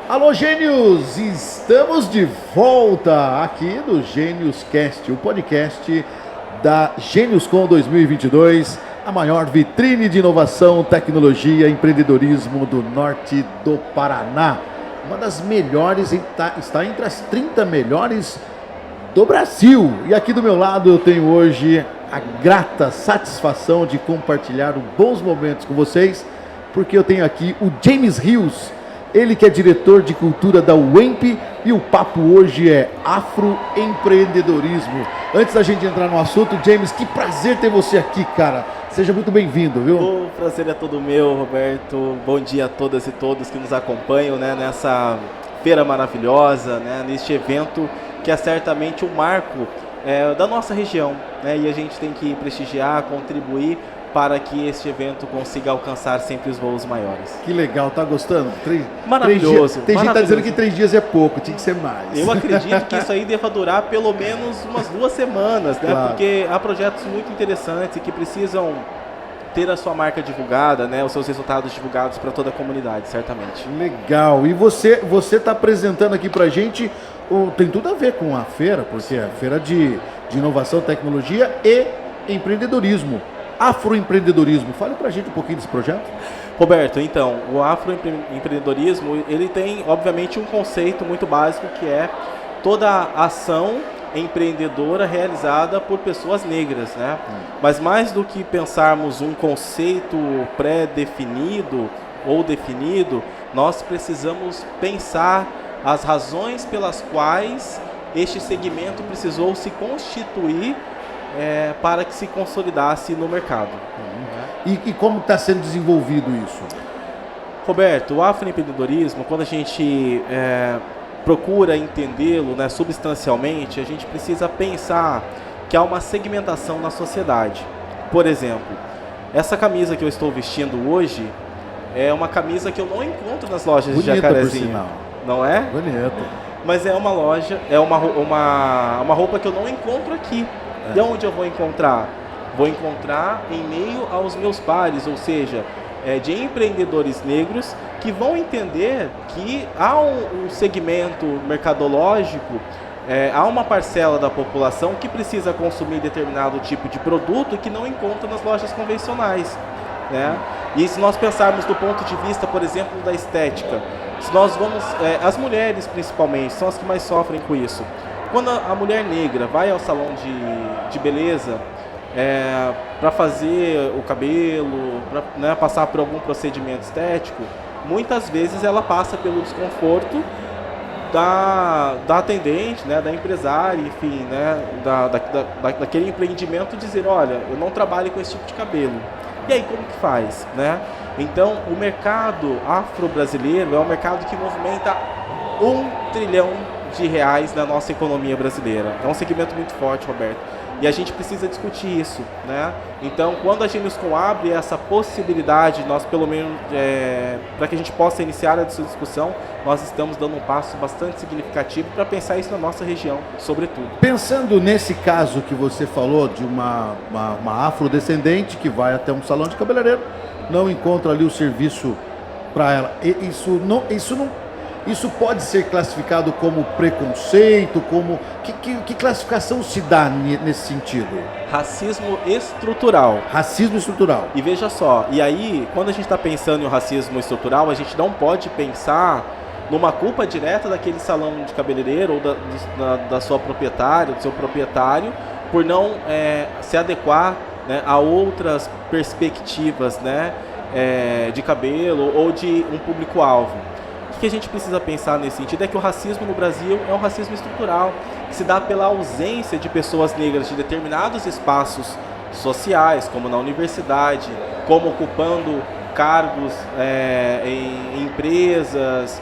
Alô, gênios! Estamos de volta aqui no Gênios Cast, o podcast da GêniosCon 2022, a maior vitrine de inovação, tecnologia e empreendedorismo do norte do Paraná. Uma das melhores, está entre as 30 melhores do Brasil. E aqui do meu lado eu tenho hoje a grata satisfação de compartilhar bons momentos com vocês, porque eu tenho aqui o James Rios, ele que é diretor de cultura da UEMP, e o papo hoje é afroempreendedorismo. Antes da gente entrar no assunto, James, que prazer ter você aqui, cara. Seja muito bem-vindo, viu? O prazer é todo meu, Roberto. Bom dia a todas e todos que nos acompanham, né, nessa feira maravilhosa, né, neste evento que é certamente um marco da nossa região, né, e a gente tem que prestigiar, contribuir para que este evento consiga alcançar sempre os voos maiores. Que legal, tá gostando? Maravilhoso. Tem gente que tá dizendo que 3 dias é pouco, tinha que ser mais. Eu acredito que isso aí deva durar pelo menos umas 2 semanas, né? Claro. Porque há projetos muito interessantes e que precisam ter a sua marca divulgada, né? Os seus resultados divulgados para toda a comunidade, certamente. Legal. E você está apresentando aqui pra gente, tem tudo a ver com a feira, porque é a feira de inovação, tecnologia e empreendedorismo. Afroempreendedorismo. Fale pra gente um pouquinho desse projeto. Roberto, então, o afroempreendedorismo, ele tem, obviamente, um conceito muito básico, que é toda a ação empreendedora realizada por pessoas negras, né? Mas mais do que pensarmos um conceito pré-definido ou definido, nós precisamos pensar as razões pelas quais este segmento precisou se constituir para que se consolidasse no mercado. E como está sendo desenvolvido isso? Roberto, o afroempreendedorismo, quando a gente procura entendê-lo, né, substancialmente, a gente precisa pensar que há uma segmentação na sociedade. Por exemplo, essa camisa que eu estou vestindo hoje é uma camisa que eu não encontro nas lojas bonita, de Jacarezinho. por sinal. Não é? Bonito. Mas é uma loja, é uma roupa que eu não encontro aqui. De onde eu vou encontrar? Vou encontrar em meio aos meus pares, ou seja, de empreendedores negros que vão entender que há um segmento mercadológico, há uma parcela da população que precisa consumir determinado tipo de produto que não encontra nas lojas convencionais, né? E se nós pensarmos do ponto de vista, por exemplo, da estética, se nós vamos, as mulheres principalmente são as que mais sofrem com isso. Quando a mulher negra vai ao salão de beleza para fazer o cabelo, para, né, passar por algum procedimento estético, muitas vezes ela passa pelo desconforto da atendente, né, da empresária, enfim, né, daquele empreendimento, dizer, olha, eu não trabalho com esse tipo de cabelo. E aí como que faz, né? Então o mercado afro-brasileiro é um mercado que movimenta R$1 trilhão na nossa economia brasileira. É um segmento muito forte, Roberto. E a gente precisa discutir isso, né? Então, quando a GêniosCon abre essa possibilidade, nós pelo menos, para que a gente possa iniciar essa discussão, nós estamos dando um passo bastante significativo para pensar isso na nossa região, sobretudo. Pensando nesse caso que você falou de uma afrodescendente que vai até um salão de cabeleireiro, não encontra ali o serviço para ela. Isso pode ser classificado como preconceito, como... Que classificação se dá nesse sentido? Racismo estrutural. Racismo estrutural. E veja só, e aí, quando a gente está pensando em racismo estrutural, a gente não pode pensar numa culpa direta daquele salão de cabeleireiro ou da sua proprietária, do seu proprietário, por não se adequar, né, a outras perspectivas, né, de cabelo ou de um público-alvo. O que a gente precisa pensar nesse sentido é que o racismo no Brasil é um racismo estrutural, que se dá pela ausência de pessoas negras de determinados espaços sociais, como na universidade, como ocupando cargos em empresas,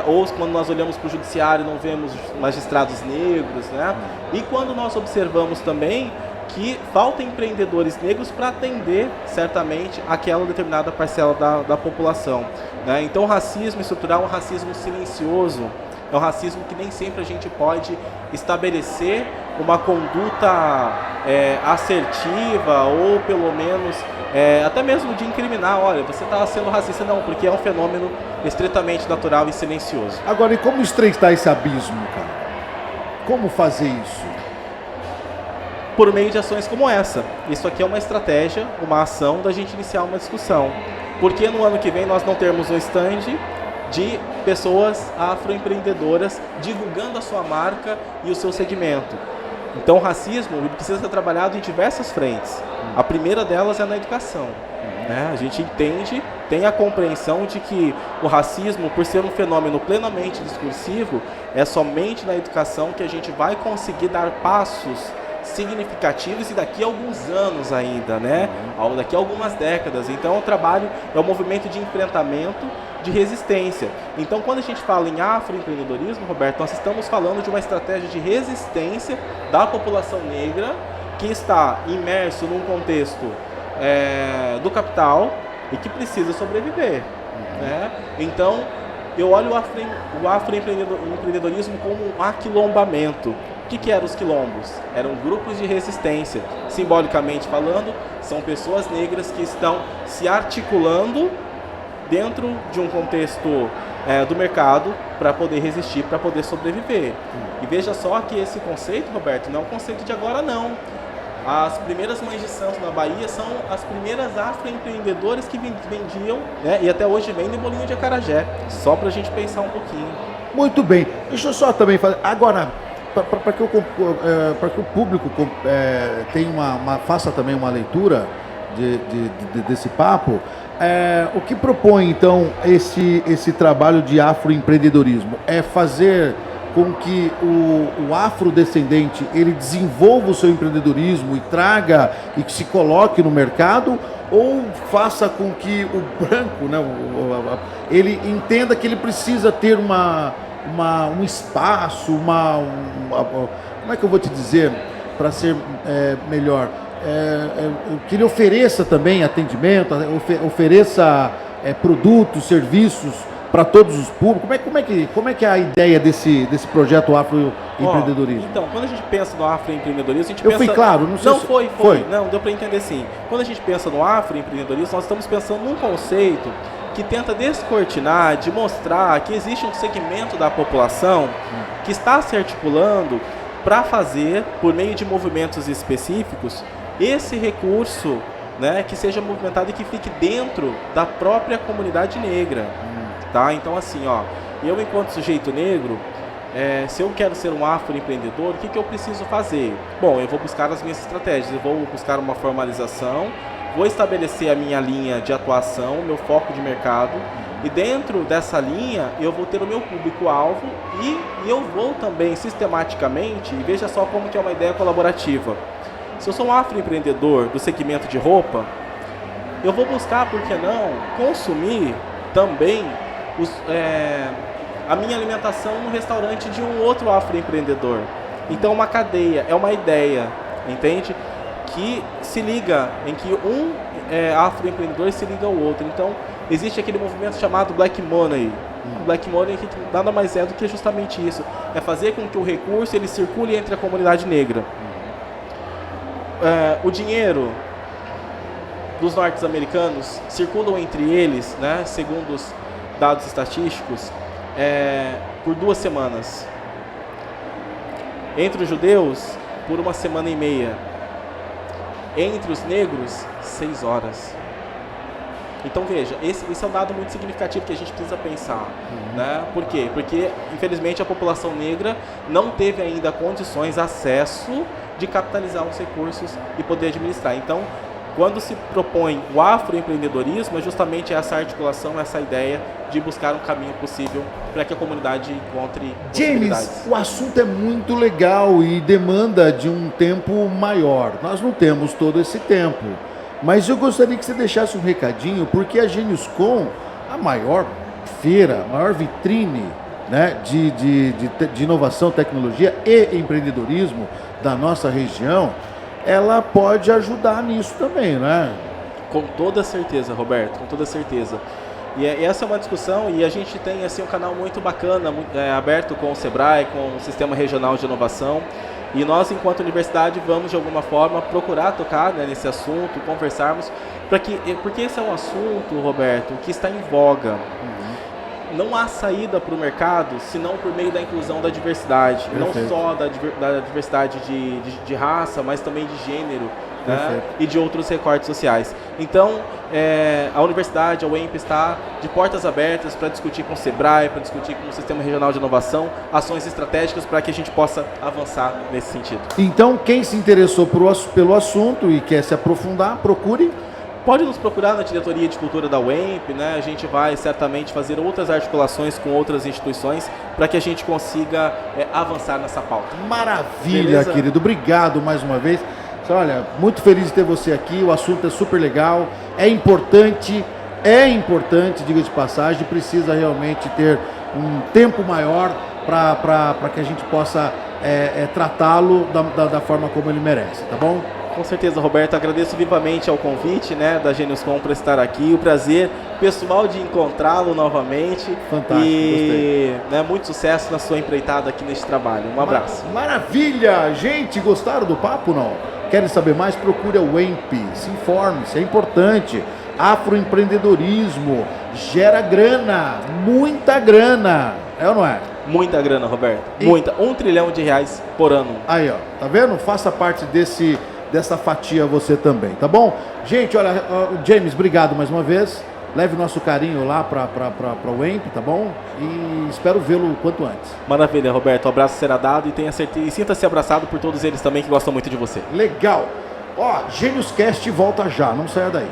ou quando nós olhamos para o judiciário não vemos magistrados negros, né? E quando nós observamos também que falta empreendedores negros para atender, certamente, aquela determinada parcela da população, né? Então, o racismo estrutural é um racismo silencioso, é um racismo que nem sempre a gente pode estabelecer uma conduta assertiva ou pelo menos até mesmo de incriminar, olha, você está sendo racista, não, porque é um fenômeno estritamente natural e silencioso. Agora, e como estreitar esse abismo, cara? Como fazer isso? Por meio de ações como essa. Isso aqui é uma estratégia, uma ação da gente iniciar uma discussão. Porque no ano que vem nós não termos um stand de pessoas afroempreendedoras divulgando a sua marca e o seu segmento. Então o racismo precisa ser trabalhado em diversas frentes. A primeira delas é na educação. Né? A gente entende, tem a compreensão de que o racismo, por ser um fenômeno plenamente discursivo, é somente na educação que a gente vai conseguir dar passos significativos e daqui a alguns anos ainda, né? Daqui a algumas décadas. Então o trabalho é um movimento de enfrentamento, de resistência. Então quando a gente fala em afroempreendedorismo, Roberto, nós estamos falando de uma estratégia de resistência da população negra que está imerso num contexto do capital e que precisa sobreviver. Né? Então eu olho o afroempreendedorismo como um aquilombamento. O que eram os quilombos? Eram grupos de resistência. Simbolicamente falando, são pessoas negras que estão se articulando dentro de um contexto do mercado para poder resistir, para poder sobreviver. E veja só que esse conceito, Roberto, não é um conceito de agora não. As primeiras mães de santo na Bahia são as primeiras afroempreendedoras que vendiam, né, e até hoje vendem bolinho de acarajé, só para a gente pensar um pouquinho. Muito bem. Deixa eu só também fazer. Agora, para que o público faça também uma leitura desse papo, o que propõe então esse trabalho de afroempreendedorismo? É fazer com que o afrodescendente ele desenvolva o seu empreendedorismo e traga e que se coloque no mercado, ou faça com que o branco, né, ele entenda que ele precisa ter um espaço, como é que eu vou te dizer para ser melhor? Que ele ofereça também atendimento, ofereça produtos, serviços para todos os públicos. Como é que é a ideia desse projeto afroempreendedorismo? Então, quando a gente pensa no afroempreendedorismo, a gente pensa... Eu fui claro? Não sei não, foi. Não, deu para entender sim. Quando a gente pensa no afroempreendedorismo, nós estamos pensando num conceito que tenta descortinar, de mostrar que existe um segmento da população que está se articulando para fazer, por meio de movimentos específicos, esse recurso, né, que seja movimentado e que fique dentro da própria comunidade negra. Tá? Então assim, eu enquanto sujeito negro, se eu quero ser um afroempreendedor, o que eu preciso fazer? Bom, eu vou buscar as minhas estratégias, eu vou buscar uma formalização, vou estabelecer a minha linha de atuação, meu foco de mercado, e dentro dessa linha eu vou ter o meu público-alvo e eu vou também sistematicamente, e veja só como que é uma ideia colaborativa. Se eu sou um afroempreendedor do segmento de roupa, eu vou buscar, por que não, consumir também a minha alimentação no restaurante de um outro afroempreendedor. Então uma cadeia, é uma ideia, entende? Que se liga, em que um afroempreendedor se liga ao outro. Então existe aquele movimento chamado Black Money. O Black Money que nada mais é do que justamente isso. É fazer com que o recurso ele circule entre a comunidade negra. O dinheiro dos norte-americanos circulam entre eles, né, segundo os dados estatísticos, por 2 semanas. Entre os judeus, por 1 semana e meia. Entre os negros, 6 horas. Então veja, esse é um dado muito significativo que a gente precisa pensar. Né? Por quê? Porque, infelizmente, a população negra não teve ainda condições, acesso de capitalizar os recursos e poder administrar. Então, quando se propõe o afroempreendedorismo, é justamente essa articulação, essa ideia de buscar um caminho possível para que a comunidade encontre possibilidades. James, o assunto é muito legal e demanda de um tempo maior. Nós não temos todo esse tempo. Mas eu gostaria que você deixasse um recadinho, porque a GeniusCon, a maior feira, a maior vitrine, né, de inovação, tecnologia e empreendedorismo da nossa região, ela pode ajudar nisso também, né? Com toda certeza, Roberto, com toda certeza. E essa é uma discussão, e a gente tem assim um canal muito bacana, aberto com o Sebrae, com o Sistema Regional de Inovação. E nós, enquanto universidade, vamos de alguma forma procurar tocar, né, nesse assunto, conversarmos, porque esse é um assunto, Roberto, que está em voga. Não há saída para o mercado senão por meio da inclusão da diversidade. Perfeito. Não só da diversidade de raça, mas também de gênero, né? E de outros recortes sociais. Então, a universidade, a UEMP, está de portas abertas para discutir com o Sebrae, para discutir com o Sistema Regional de Inovação, ações estratégicas para que a gente possa avançar nesse sentido. Então, quem se interessou pelo assunto e quer se aprofundar, procure. Pode nos procurar na diretoria de cultura da UEMP, né? A gente vai certamente fazer outras articulações com outras instituições para que a gente consiga avançar nessa pauta. Maravilha, Beleza? querido. Obrigado mais uma vez. Olha, muito feliz de ter você aqui. O assunto é super legal, é importante, diga de passagem, precisa realmente ter um tempo maior para que a gente possa tratá-lo da forma como ele merece, tá bom? Com certeza, Roberto. Agradeço vivamente ao convite, né, da Geniuscom por estar aqui. O prazer pessoal de encontrá-lo novamente. Fantástico, e muito sucesso na sua empreitada aqui neste trabalho. Um abraço. Maravilha! Gente, gostaram do papo, não? Querem saber mais? Procure a UEMP, se informe, isso é importante. Afroempreendedorismo gera grana, muita grana, é ou não é? Muita grana, Roberto. Muita. R$1 trilhão por ano. Aí, ó, tá vendo? Faça parte dessa fatia você também, tá bom? Gente, olha, James, obrigado mais uma vez. Leve o nosso carinho lá para o UEMP, tá bom? E espero vê-lo o quanto antes. Maravilha, Roberto. O abraço será dado e sinta-se abraçado por todos eles também que gostam muito de você. Legal. Ó, Gênios Cast volta já, não saia daí.